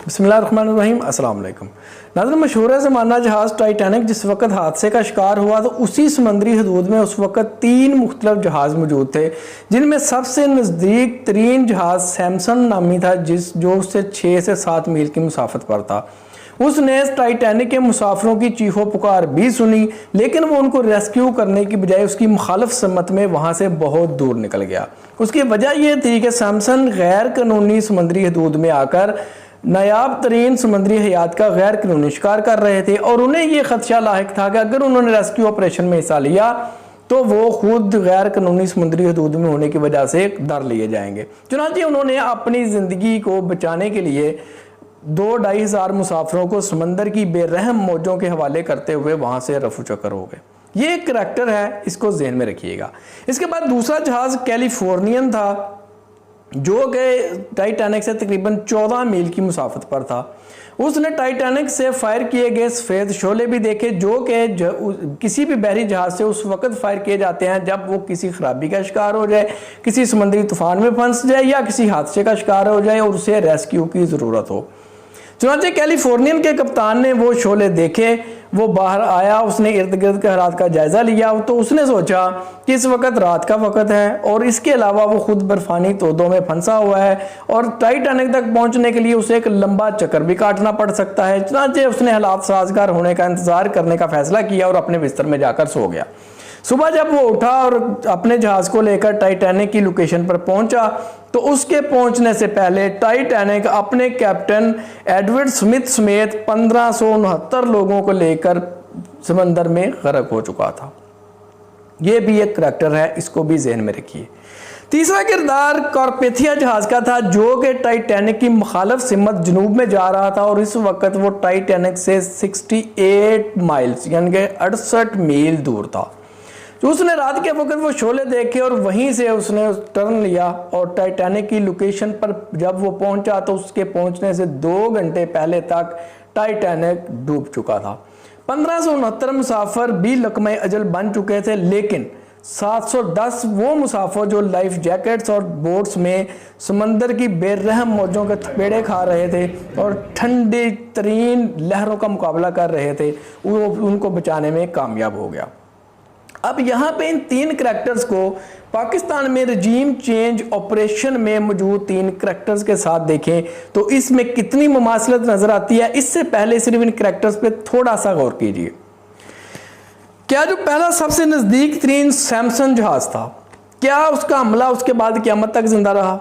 बिस्मिल्लाहिर्रहमानिर्रहीम, अस्सलाम वालेकुम। नाज़रीन, मशहूर ज़माना जहाज़ टाइटैनिक जिस वक्त हादसे का शिकार हुआ तो उसी समंदरी हदूद में उस वक्त 3 मुख्तलिफ जहाज़ मौजूद थे, जिनमें सबसे नज़दीक तरीन जहाज़ सैमसन नामी था जो उससे 6 से 7 मील की मुसाफत पर था। उसने टाइटैनिक के मुसाफिरों की चीखों पुकार भी सुनी, लेकिन वो उनको रेस्क्यू करने की बजाय उसकी मुखालिफ सम्मत में वहाँ से बहुत दूर निकल गया। उसकी वजह यह थी कि सैमसन गैर कानूनी समंदरी हदूद में आकर नायाब तरीन समुद्री हयात का गैर कानूनी शिकार कर रहे थे और उन्हें यह खदशा लाहिक था कि अगर उन्होंने रेस्क्यू ऑपरेशन में हिस्सा लिया तो वो खुद गैर कानूनी समुद्री हदूद में होने की वजह से डर लिए जाएंगे। चुनांचे उन्होंने अपनी ज़िंदगी को बचाने के लिए 2-2.5 हज़ार मुसाफिरों को समंदर की बेरहम मौजों के हवाले करते हुए वहाँ से रफू चक्कर हो गए। ये एक करैक्टर है, इसको जहन में रखिएगा। इसके बाद दूसरा जहाज़ कैलिफोर्नियन था जो कि टाइटैनिक से तकरीबन 14 मील की मुसाफत पर था। उसने टाइटैनिक से फायर किए गए सफ़ेद शोले भी देखे जो कि किसी भी बहरी जहाज़ से उस वक़्त फायर किए जाते हैं जब वो किसी खराबी का शिकार हो जाए, किसी समुद्री तूफान में फंस जाए या किसी हादसे का शिकार हो जाए और उसे रेस्क्यू की ज़रूरत हो। चुनांचे कैलिफोर्नियन के कप्तान ने वो शोले देखे, वो बाहर आया, उसने इर्द गिर्द के हालात का जायज़ा लिया तो उसने सोचा कि इस वक्त रात का वक्त है और इसके अलावा वो खुद बर्फानी तोदों में फंसा हुआ है और टाइटैनिक तक पहुंचने के लिए उसे एक लंबा चक्कर भी काटना पड़ सकता है। चुनांचे उसने हालात साजगार होने का इंतज़ार करने का फैसला किया और अपने बिस्तर में जाकर सो गया। सुबह जब वो उठा और अपने जहाज़ को लेकर टाइटैनिक की लोकेशन पर पहुंचा तो उसके पहुंचने से पहले टाइटैनिक अपने कैप्टन एडवर्ड स्मिथ समेत 1569 लोगों को लेकर समंदर में गर्क हो चुका था। ये भी एक करैक्टर है, इसको भी जहन में रखिए। तीसरा किरदार कारपेथिया जहाज़ का था जो कि टाइटैनिक की मुखालिफ सिमत जनूब में जा रहा था और इस वक्त वो टाइटैनिक से 68 माइल्स यानी कि 68 मील दूर था। तो उसने रात के वक्त वो शोले देखे और वहीं से उसने टर्न लिया और टाइटैनिक की लोकेशन पर जब वो पहुंचा तो उसके पहुंचने से 2 घंटे पहले तक टाइटैनिक डूब चुका था। 1569 मुसाफिर भी लकमे अजल बन चुके थे, लेकिन 710 वो मुसाफिर जो लाइफ जैकेट्स और बोट्स में समंदर की बेरहम मौजों के थपेड़े खा रहे थे और ठंडी तरीन लहरों का मुकाबला कर रहे थे, वो उनको बचाने में कामयाब हो गया। अब यहाँ पे इन 3 करैक्टर्स को पाकिस्तान में रजीम चेंज ऑपरेशन में मौजूद 3 करैक्टर्स के साथ देखें तो इसमें कितनी मुमासलत नजर आती है। इससे पहले सिर्फ इन करैक्टर्स पे थोड़ा सा गौर कीजिए। क्या जो पहला सबसे नजदीक तरीन सैमसन जहाज था, क्या उसका हमला उसके बाद क़यामत तक जिंदा रहा?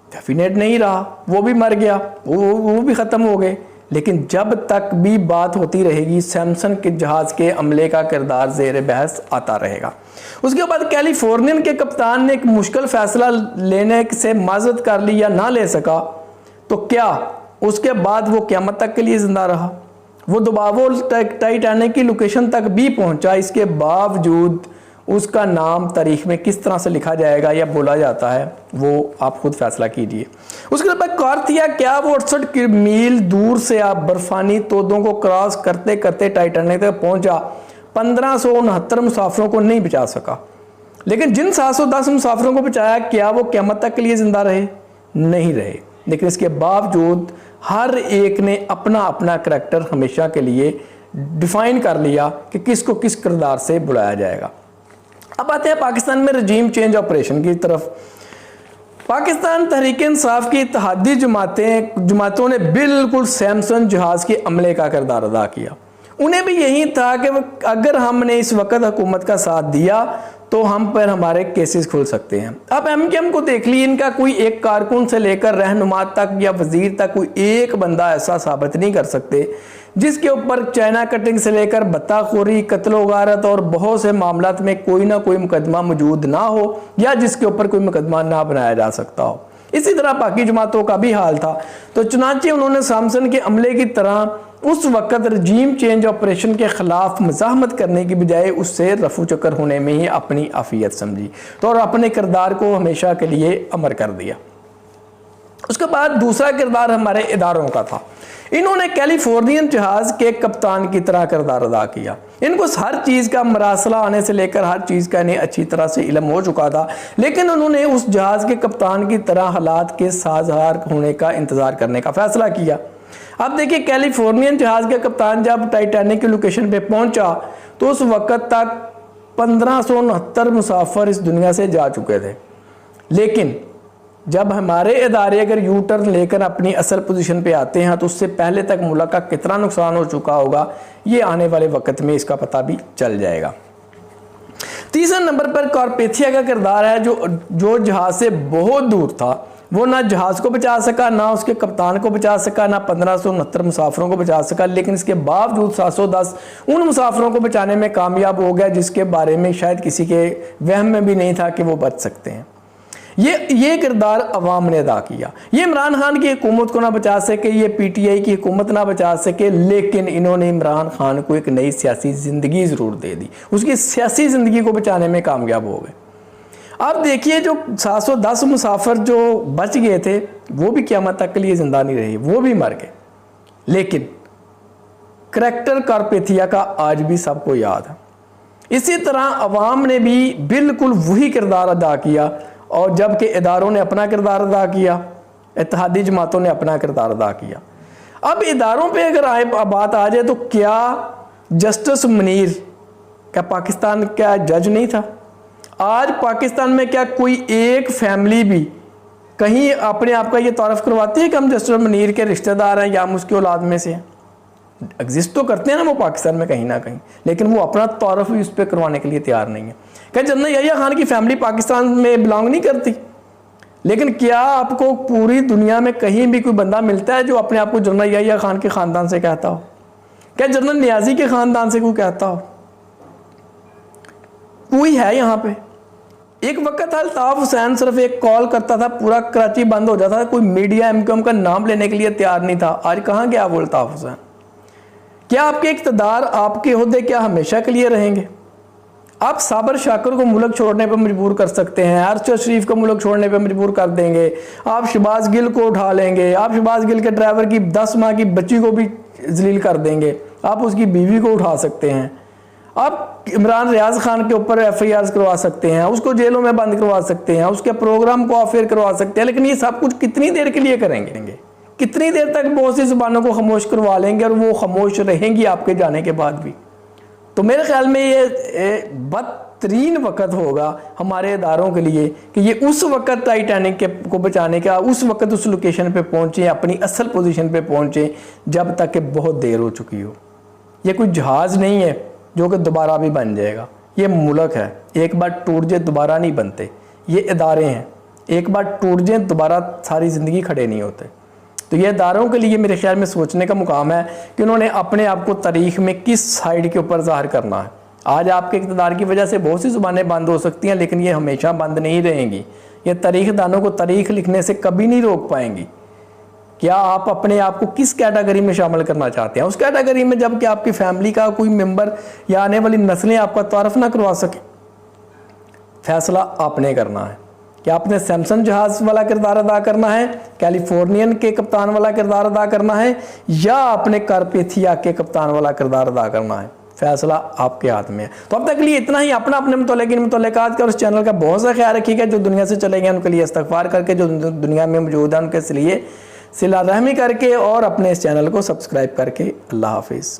डेफिनेट नहीं रहा, वो भी मर गया, वो भी खत्म हो गए। लेकिन जब तक भी बात होती रहेगी सैमसन के जहाज़ के अमले का किरदार ज़ेर बहस आता रहेगा। उसके बाद कैलिफोर्नियन के कप्तान ने एक मुश्किल फैसला लेने से माजरत कर ली या ना ले सका तो क्या उसके बाद वो क़यामत तक के लिए ज़िंदा रहा? वो दोबारा टाइटैनिक की लोकेशन तक भी पहुंचा, इसके बावजूद उसका नाम तारीख में किस तरह से लिखा जाएगा या बोला जाता है वो आप खुद फैसला कीजिए। उसके बाद कारथिया, क्या वो 68 मील दूर से आप बर्फानी तोदों को क्रॉस करते करते टाइटैनिक तक पहुंचा, 1569 मुसाफिरों को नहीं बचा सका। लेकिन जिन 710 मुसाफिरों को बचाया, क्या वो क़यामत तक के लिए जिंदा रहे? नहीं रहे। लेकिन इसके बावजूद हर एक ने अपना अपना करैक्टर हमेशा के लिए डिफाइन कर लिया कि किसको किस किरदार से बुलाया जाएगा। अब आते हैं पाकिस्तान में रजीम चेंज ऑपरेशन की तरफ। पाकिस्तान तहरीक इंसाफ की इत्तेहादी जमातों ने बिल्कुल सैमसन जहाज़ के अमले का किरदार अदा किया। उन्हें भी यही था कि अगर हमने इस वक्त हुकूमत का साथ दिया तो हम पर हमारे केसेस खुल सकते हैं। अब MKM को देख ली, इनका कोई एक कारकुन से लेकर रहनुमा तक या वजीर तक कोई एक बंदा ऐसा साबित नहीं कर सकते जिसके ऊपर चाइना कटिंग से लेकर बत्ताखोरी, कत्ल गारत और बहुत से मामलात में कोई ना कोई मुकदमा मौजूद ना हो या जिसके ऊपर कोई मुकदमा ना बनाया जा सकता हो। इसी तरह बाकी जमातों का भी हाल था। तो चुनांचे उन्होंने सैमसन के अमले की तरह उस वक़्त रजीम चेंज ऑपरेशन के ख़िलाफ़ मज़ाहमत करने की बजाय उससे रफू चक्कर होने में ही अपनी आफियत समझी तो और अपने किरदार को हमेशा के लिए अमर कर दिया। उसके बाद दूसरा किरदार हमारे इदारों का था। इन्होंने कैलिफोर्नियन जहाज के कप्तान की तरह किरदार अदा किया। इनको हर चीज़ का मरासला आने से लेकर हर चीज़ का इन्हें अच्छी तरह से इल्म हो चुका था, लेकिन उन्होंने उस जहाज के कप्तान की तरह हालात के साझार होने का इंतज़ार करने का फैसला किया। अब देखिए, कैलिफोर्नियन जहाज के कप्तान जब टाइटैनिक की लोकेशन पे पहुंचा तो उस वक्त तक 1569 मुसाफिर इस दुनिया से जा चुके थे। लेकिन जब हमारे इदारे अगर यू टर्न लेकर अपनी असल पोजीशन पे आते हैं तो उससे पहले तक मुल्क का कितना नुकसान हो चुका होगा, ये आने वाले वक्त में इसका पता भी चल जाएगा। तीसरे नंबर पर कारपेथिया का किरदार है, जो जहाज से बहुत दूर था। वो ना जहाज को बचा सका, ना उसके कप्तान को बचा सका, ना 1569 मुसाफिरों को बचा सका, लेकिन इसके बावजूद 710 उन मुसाफिरों को बचाने में कामयाब हो गया जिसके बारे में शायद किसी के वहम में भी नहीं था कि वो बच सकते हैं। ये किरदार अवाम ने अदा किया। ये इमरान खान की हुकूमत को ना बचा सके, ये पीटीआई की हुकूमत ना बचा सके, लेकिन इन्होंने इमरान खान को एक नई सियासी ज़िंदगी ज़रूर दे दी। उसकी सियासी ज़िंदगी को बचाने में कामयाब हो गए। अब देखिए, जो 710 मुसाफिर जो बच गए थे वो भी क़यामत तक के लिए ज़िंदा नहीं रहे, वो भी मर गए। लेकिन करैक्टर कारपेथिया का आज भी सबको याद है। इसी तरह अवाम ने भी बिल्कुल वही किरदार अदा किया, और जबकि इदारों ने अपना किरदार अदा किया, इत्तेहादी जमातों ने अपना किरदार अदा किया। अब इदारों पे अगर बात आ जाए तो क्या जस्टिस मुनीर क्या पाकिस्तान का जज नहीं था? आज पाकिस्तान में क्या कोई एक फैमिली भी कहीं अपने आप का ये तारफ़ करवाती है कि हम जस्टिस मुनीर के रिश्तेदार हैं या हम उसकी औलाद में से हैं? एग्जिस्ट तो करते हैं ना वो पाकिस्तान में कहीं ना कहीं, लेकिन वो अपना तारफ़ भी उस पर करवाने के लिए तैयार नहीं है। क्या जनरल याहिया खान की फैमिली पाकिस्तान में बिलोंग नहीं करती? लेकिन क्या आपको पूरी दुनिया में कहीं भी कोई बंदा मिलता है जो अपने आप को जनरल याहिया खान के ख़ानदान से कहता हो? क्या जनरल नियाज़ी के ख़ानदान से कोई कहता हो? कोई है यहाँ पे? एक वक्त अल्ताफ़ हुसैन सिर्फ एक कॉल करता था, पूरा कराची बंद हो जाता था, कोई मीडिया एमक्यूएम का नाम लेने के लिए तैयार नहीं था। आज कहाँ गया वो अल्ताफ़ हुसैन? क्या आपके इक़्तिदार, आपके ओहदे क्या हमेशा के लिए रहेंगे? आप साबर शाकर को मुल्क छोड़ने पर मजबूर कर सकते हैं, अरशद शरीफ को मुल्क छोड़ने पर मजबूर कर देंगे, आप शहबाज गिल को उठा लेंगे, आप शहबाज गिल के ड्राइवर की 10 माह की बच्ची को भी जलील कर देंगे, आप उसकी बीवी को उठा सकते हैं, आप इमरान रियाज खान के ऊपर FIR करवा सकते हैं, उसको जेलों में बंद करवा सकते हैं, उसके प्रोग्राम को ऑफ एयर करवा सकते हैं। लेकिन ये सब कुछ कितनी देर के लिए करेंगे? कितनी देर तक बहुत सी जुबानों को खामोश करवा लेंगे और वो खामोश रहेंगी आपके जाने के बाद भी? तो मेरे ख्याल में ये बदतरीन वक्त होगा हमारे इदारों के लिए कि ये उस वक्त टाइटैनिक को बचाने का उस वक्त उस लोकेशन पे पहुँचे, अपनी असल पोजीशन पे पहुँचे जब तक कि बहुत देर हो चुकी हो। ये कोई जहाज़ नहीं है जो कि दोबारा भी बन जाएगा। ये मुल्क है, एक बार टूट जाए दोबारा नहीं बनते। ये इदारे हैं, एक बार टूट जाए दोबारा सारी ज़िंदगी खड़े नहीं होते। तो ये इदारों के लिए मेरे ख्याल में सोचने का मुकाम है कि उन्होंने अपने आप को तारीख़ में किस साइड के ऊपर ज़ाहिर करना है। आज आपके इक़्तिदार की वजह से बहुत सी ज़ुबानें बंद हो सकती हैं, लेकिन ये हमेशा बंद नहीं रहेंगी। ये तारीख़ दानों को तारीख़ लिखने से कभी नहीं रोक पाएंगी। क्या आप अपने आप को किस कैटेगरी में शामिल करना चाहते हैं? उस कैटेगरी में जब कि आपकी फैमिली का कोई मेंबर या आने वाली नस्लें आपका तारफ़ ना करवा सके। फैसला आपने करना है कि आपने सैमसन जहाज़ वाला किरदार अदा करना है, कैलिफोर्नियन के कप्तान वाला किरदार अदा करना है, या आपने कारपेथिया के कप्तान वाला किरदार अदा करना है। फैसला आपके हाथ में है। तो अब तक के लिए इतना ही। अपना अपने मुतल्लिक़ात का और इस चैनल का बहुत सा ख्याल रखिएगा। जो दुनिया से चले गए उनके लिए इस्तग़फ़ार करके, जो दुनिया में मौजूद है उनके लिए सिला रहमी करके, और अपने इस चैनल को सब्सक्राइब करके। अल्लाह हाफिज़।